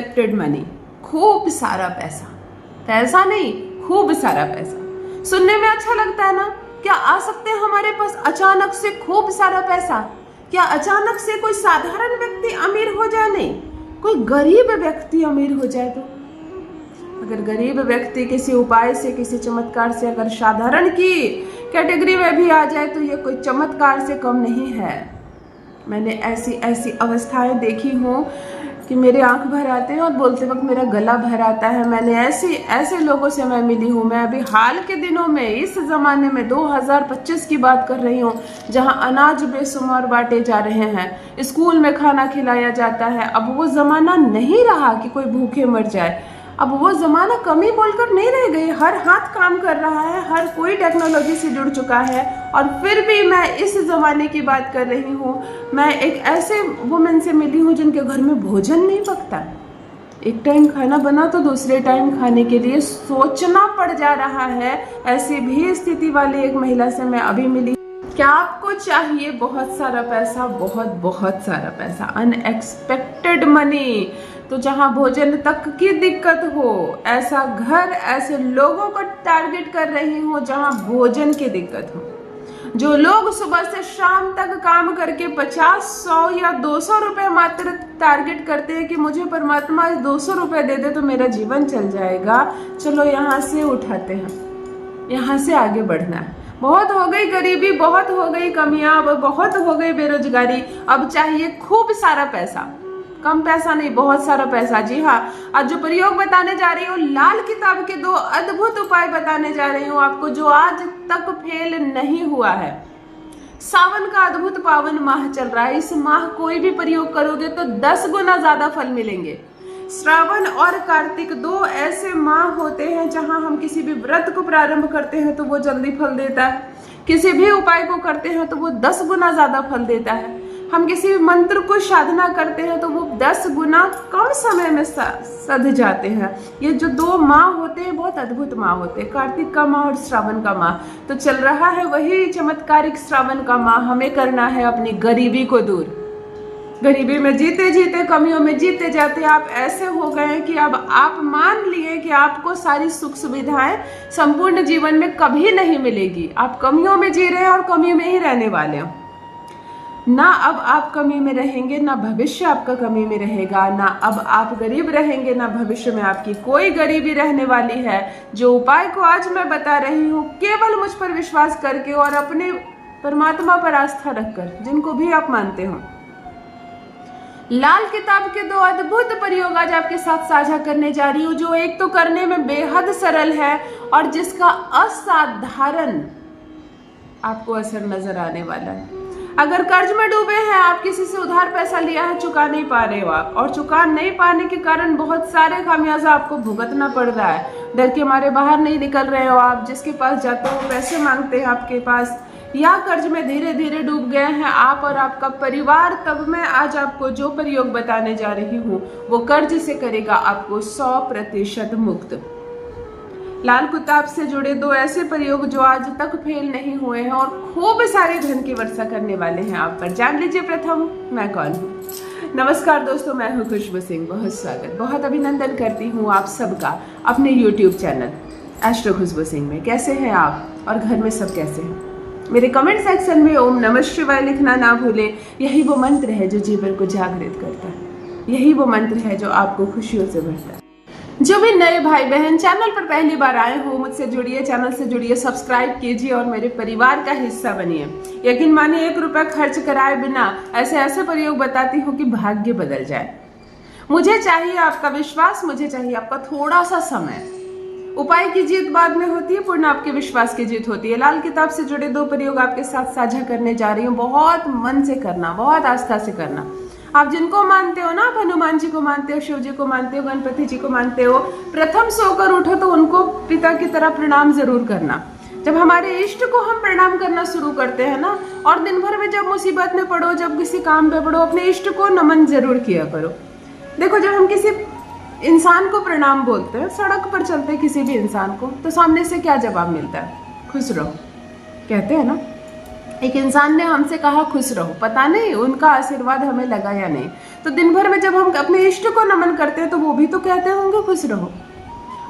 Unexpected money, खूब सारा पैसा, पैसा नहीं खूब सारा पैसा। सुनने में अच्छा लगता है ना? क्या आ सकते हैं हमारे पास अचानक से खूब सारा पैसा? क्या अचानक से कोई साधारण व्यक्ति अमीर हो जाए? नहीं, कोई गरीब व्यक्ति अमीर हो जाए तो? अगर गरीब व्यक्ति किसी उपाय से, किसी चमत्कार से अगर साधारण की कैटेगरी में भी आ जाए तो ये कोई चमत्कार से कम नहीं है। मैंने ऐसी ऐसी अवस्थाएं देखी हूँ कि मेरे आंख भर आते हैं और बोलते वक्त मेरा गला भर आता है। मैंने ऐसे लोगों से मैं मिली हूँ। मैं अभी हाल के दिनों में, इस ज़माने में 2025 की बात कर रही हूँ, जहाँ अनाज बेशुमार बांटे जा रहे हैं, स्कूल में खाना खिलाया जाता है। अब वो ज़माना नहीं रहा कि कोई भूखे मर जाए। अब वो ज़माना कमी बोलकर नहीं रह गई। हर हाथ काम कर रहा है, हर कोई टेक्नोलॉजी से जुड़ चुका है। और फिर भी मैं इस ज़माने की बात कर रही हूँ। मैं एक ऐसे वुमेन से मिली हूँ जिनके घर में भोजन नहीं पकता। एक टाइम खाना बना तो दूसरे टाइम खाने के लिए सोचना पड़ जा रहा है। ऐसी भी स्थिति वाली एक महिला से मैं अभी मिली। क्या आपको चाहिए बहुत सारा पैसा? बहुत सारा पैसा, अनएक्सपेक्टेड मनी। तो जहां भोजन तक की दिक्कत हो, ऐसा घर, ऐसे लोगों को टारगेट कर रही हूँ जहां भोजन की दिक्कत हो। जो लोग सुबह से शाम तक काम करके 50, 100 या 200 रुपए मात्र टारगेट करते हैं कि मुझे परमात्मा 200 रुपए दे दे तो मेरा जीवन चल जाएगा। चलो यहाँ से उठाते हैं, यहाँ से आगे बढ़ना है। बहुत हो गई गरीबी, बहुत हो गई कमियां, बहुत हो गई बेरोजगारी। अब चाहिए खूब सारा पैसा, कम पैसा नहीं, बहुत सारा पैसा। जी हाँ, आज जो प्रयोग बताने जा रही हूँ, लाल किताब के 2 अद्भुत उपाय बताने जा रही हूँ आपको, जो आज तक फेल नहीं हुआ है। सावन का अद्भुत पावन माह चल रहा है। इस माह कोई भी प्रयोग करोगे तो 10 गुना ज्यादा फल मिलेंगे। श्रावण और कार्तिक 2 ऐसे माह होते हैं जहां हम किसी भी व्रत को प्रारंभ करते हैं तो वो जल्दी फल देता है। किसी भी उपाय को करते हैं तो वो 10 गुना ज्यादा फल देता है। हम किसी भी मंत्र को साधना करते हैं तो वो 10 गुना कम समय में सध जाते हैं। ये जो 2 माह होते हैं बहुत अद्भुत माह होते हैं, कार्तिक का माह और श्रावण का माह। तो चल रहा है वही चमत्कारिक श्रावण का माह। हमें करना है अपनी गरीबी को दूर। गरीबी में जीते जीते, कमियों में जीते जाते आप ऐसे हो गए कि अब आप मान लिए कि आपको सारी सुख सुविधाएं संपूर्ण जीवन में कभी नहीं मिलेगी। आप कमियों में जी रहे हैं और कमी में ही रहने वाले हो। ना अब आप कमी में रहेंगे, ना भविष्य आपका कमी में रहेगा। ना अब आप गरीब रहेंगे, ना भविष्य में आपकी कोई गरीबी रहने वाली है। जो उपाय को आज मैं बता रही हूँ, केवल मुझ पर विश्वास करके और अपने परमात्मा पर आस्था रखकर, जिनको भी आप मानते हो। लाल किताब के 2 अद्भुत प्रयोग आज आपके साथ साझा करने जा रही हूँ, जो एक तो करने में बेहद सरल है और जिसका असाधारण आपको असर नजर आने वाला है। अगर कर्ज में डूबे हैं, आप किसी से उधार पैसा लिया है, चुका नहीं पा रहे हो आप, और चुका नहीं पाने के कारण बहुत सारे खामियाजा आपको भुगतना पड़ रहा है। डर के मारे बाहर नहीं निकल रहे हो आप, जिसके पास जाते हो पैसे मांगते हैं आपके पास, या कर्ज में धीरे धीरे डूब गए हैं आप और आपका परिवार। तब मैं आज आपको जो प्रयोग बताने जा रही हूँ वो कर्ज से करेगा आपको 100% मुक्त। लाल किताब से जुड़े 2 ऐसे प्रयोग जो आज तक फेल नहीं हुए हैं और खूब सारे धन की वर्षा करने वाले हैं आप पर। जान लीजिए प्रथम मैं कौन हूँ। नमस्कार दोस्तों, मैं हूँ खुशबू सिंह। बहुत स्वागत, बहुत अभिनंदन करती हूँ आप सबका अपने YouTube चैनल एस्ट्रो खुशबू सिंह में। कैसे हैं आप और घर में सब कैसे हैं? मेरे कमेंट सेक्शन में ओम नमः शिवाय लिखना ना भूलें। यही वो मंत्र है जो जीवन को जागृत करता है। यही वो मंत्र है जो आपको खुशियों से भरता है। जो भी नए भाई बहन चैनल पर पहली बार आए हो, मुझसे जुड़िए, चैनल से जुड़िए, सब्सक्राइब कीजिए और मेरे परिवार का हिस्सा बनिए। यकीन मानिए 1 रुपया खर्च कराए बिना ऐसे प्रयोग बताती हूँ कि भाग्य बदल जाए। मुझे चाहिए आपका विश्वास, मुझे चाहिए आपका थोड़ा सा समय। उपाय की जीत बाद में होती है, पूर्ण आपके विश्वास की जीत होती है। लाल किताब से जुड़े 2 प्रयोग आपके साथ साझा करने जा रही हूँ। बहुत मन से करना, बहुत आस्था से करना। आप जिनको मानते हो ना, आप हनुमान जी को मानते हो, शिव जी को मानते हो, गणपति जी को मानते हो, प्रथम सोकर उठो तो उनको पिता की तरह प्रणाम जरूर करना। जब हमारे इष्ट को हम प्रणाम करना शुरू करते हैं ना, और दिन भर में जब मुसीबत में पड़ो, जब किसी काम पे पड़ो, अपने इष्ट को नमन जरूर किया करो। देखो, जब हम किसी इंसान को प्रणाम बोलते हैं, सड़क पर चलते किसी भी इंसान को, तो सामने से क्या जवाब मिलता है? खुश रहो कहते हैं ना। एक इंसान ने हमसे कहा खुश रहो, पता नहीं उनका आशीर्वाद हमें लगा या नहीं। तो दिन भर में जब हम अपने इष्ट को नमन करते हैं तो वो भी तो कहते होंगे खुश रहो।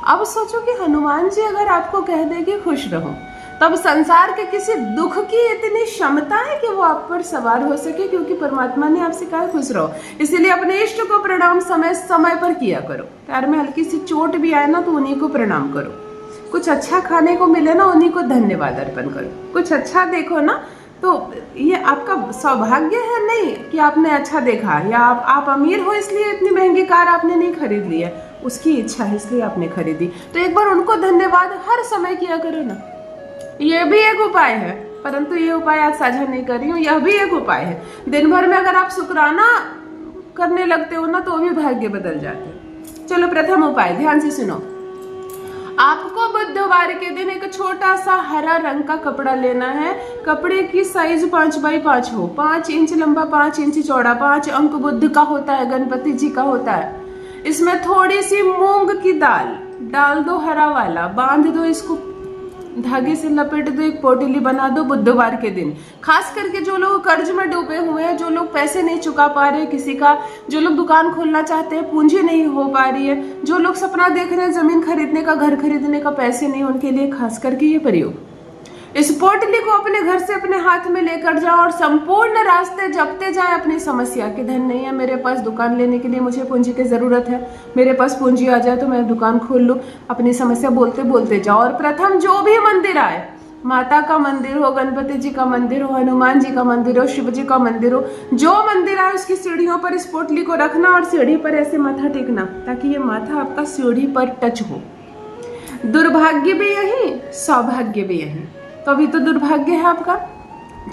अब सोचो कि हनुमान जी अगर आपको कह दे कि खुश रहो, तब संसार के किसी दुख की इतनी क्षमता है कि वो आप पर सवार हो सके, क्योंकि परमात्मा ने आपसे कहा खुश रहो। इसीलिए अपने इष्ट को प्रणाम समय समय पर किया करो। पैर में हल्की सी चोट भी आए ना तो उन्हीं को प्रणाम करो। कुछ अच्छा खाने को मिले ना उन्हीं को धन्यवाद अर्पण करो। कुछ अच्छा देखो ना तो ये आपका सौभाग्य है नहीं कि आपने अच्छा देखा, या आप अमीर हो इसलिए इतनी महंगी कार आपने नहीं खरीद ली है, उसकी इच्छा है इसलिए आपने खरीदी। तो एक बार उनको धन्यवाद हर समय किया करो ना। ये भी एक उपाय है, परंतु ये उपाय आज साझा नहीं कर रही हूँ। यह भी एक उपाय है। दिन भर में अगर आप शुक्राना करने लगते हो ना तो भी भाग्य बदल जाते हैं। चलो प्रथम उपाय ध्यान से सुनो। आपको बुधवार के दिन एक छोटा सा हरा रंग का कपड़ा लेना है। कपड़े की साइज 5x5 हो, 5 इंच लंबा, 5 इंच चौड़ा, 5 अंक बुध का होता है, गणपति जी का होता है। इसमें थोड़ी सी मूंग की दाल डाल दो, हरा वाला, बांध दो, इसको धागे से लपेट दो, एक पोटली बना दो। बुधवार के दिन खास करके जो लोग कर्ज में डूबे हुए हैं, जो लोग पैसे नहीं चुका पा रहे किसी का, जो लोग दुकान खोलना चाहते हैं पूंजी नहीं हो पा रही है, जो लोग सपना देख रहे हैं जमीन खरीदने का, घर खरीदने का, पैसे नहीं, उनके लिए खास करके ये प्रयोग। इस पोटली को अपने घर से अपने हाथ में लेकर जाओ और संपूर्ण रास्ते जपते जाएं अपनी समस्या कि धन नहीं है मेरे पास, दुकान लेने के लिए मुझे पूंजी की जरूरत है, मेरे पास पूंजी आ जाए तो मैं दुकान खोल लूं। अपनी समस्या बोलते बोलते जाओ। और प्रथम जो भी मंदिर आए, माता का मंदिर हो, गणपति जी का मंदिर हो, हनुमान जी का मंदिर हो, शिव जी का मंदिर हो, जो मंदिर आए उसकी सीढ़ियों पर इस पोटली को रखना और सीढ़ी पर ऐसे माथा टेकना ताकि ये माथा आपका सीढ़ी पर टच हो। दुर्भाग्य भी यही, सौभाग्य भी यही। तो अभी तो दुर्भाग्य है आपका,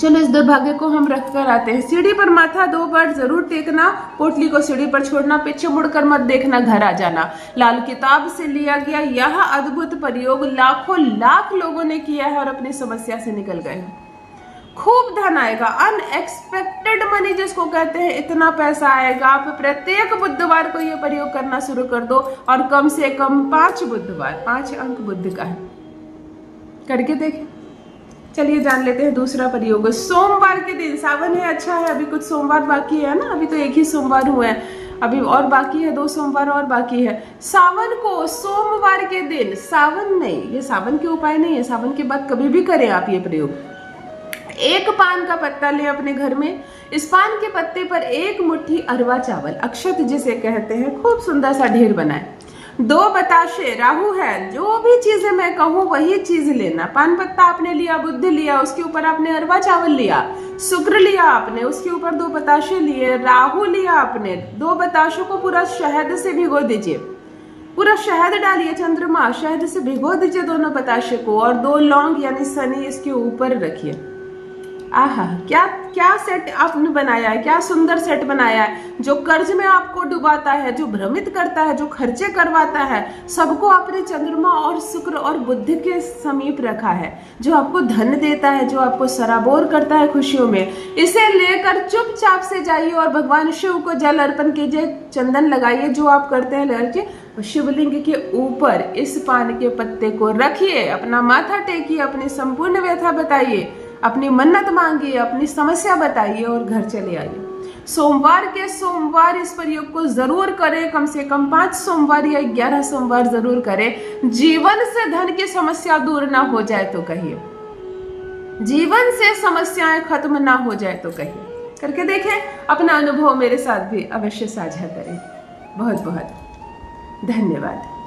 चलो इस दुर्भाग्य को हम रख कर आते हैं। सीढ़ी पर माथा 2 बार जरूर टेकना, पोटली को सीढ़ी पर छोड़ना, पीछे मुड़कर मत देखना, घर आ जाना। लाल किताब से लिया गया यह अद्भुत प्रयोग लाखों लाख लोगों ने किया है और अपनी समस्या से निकल गए हैं। खूब धन आएगा, अनएक्सपेक्टेड मनी जिसको कहते हैं, इतना पैसा आएगा। आप प्रत्येक बुधवार को यह प्रयोग करना शुरू कर दो और कम से कम 5 बुधवार, 5 अंक बुध का है, करके देखें। चलिए जान लेते हैं दूसरा प्रयोग। सोमवार के दिन, सावन है, अच्छा है, अभी कुछ सोमवार बाकी है ना, अभी तो एक ही सोमवार हुआ है, अभी और बाकी है, 2 सोमवार और बाकी है। सावन को सोमवार के दिन, सावन नहीं, ये सावन के उपाय नहीं है, सावन के बाद कभी भी करें आप ये प्रयोग। एक पान का पत्ता ले अपने घर में, इस पान के पत्ते पर 1 मुट्ठी अरवा चावल, अक्षत जिसे कहते हैं, खूब सुंदर सा ढेर बनाए। 2 बताशे, राहु है, जो भी चीजें मैं कहूँ वही चीज लेना। पान पत्ता आपने लिया, बुध लिया, उसके ऊपर आपने अरवा चावल लिया, शुक्र लिया आपने, उसके ऊपर 2 बताशे लिए, राहु लिया आपने, 2 बताशों को पूरा शहद से भिगो दीजिए, पूरा शहद डालिए, चंद्रमा शहद से भिगो दीजिए दोनों बताशे को, और 2 लौंग यानी शनि इसके ऊपर रखिए। आहा, क्या क्या सेट आपने बनाया है, क्या सुंदर सेट बनाया है, जो कर्ज में आपको डुबाता है, जो भ्रमित करता है, जो खर्चे करवाता है, सबको आपने चंद्रमा और शुक्र और बुध के समीप रखा है, जो आपको धन देता है, जो आपको सराबोर करता है खुशियों में। इसे लेकर चुपचाप से जाइए और भगवान शिव को जल अर्पण कीजिए, चंदन लगाइए, जो आप करते हैं लगाइए, शिवलिंग के ऊपर इस पान के पत्ते को रखिए, अपना माथा टेकिए, अपनी संपूर्ण व्यथा बताइए, अपनी मन्नत मांगिए, अपनी समस्या बताइए और घर चले आइए। सोमवार के सोमवार इस प्रयोग को जरूर करें, कम से कम 5 सोमवार या 11 सोमवार जरूर करें। जीवन से धन की समस्या दूर ना हो जाए तो कहिए, जीवन से समस्याएं खत्म ना हो जाए तो कहिए। करके देखें, अपना अनुभव मेरे साथ भी अवश्य साझा करें। बहुत बहुत धन्यवाद।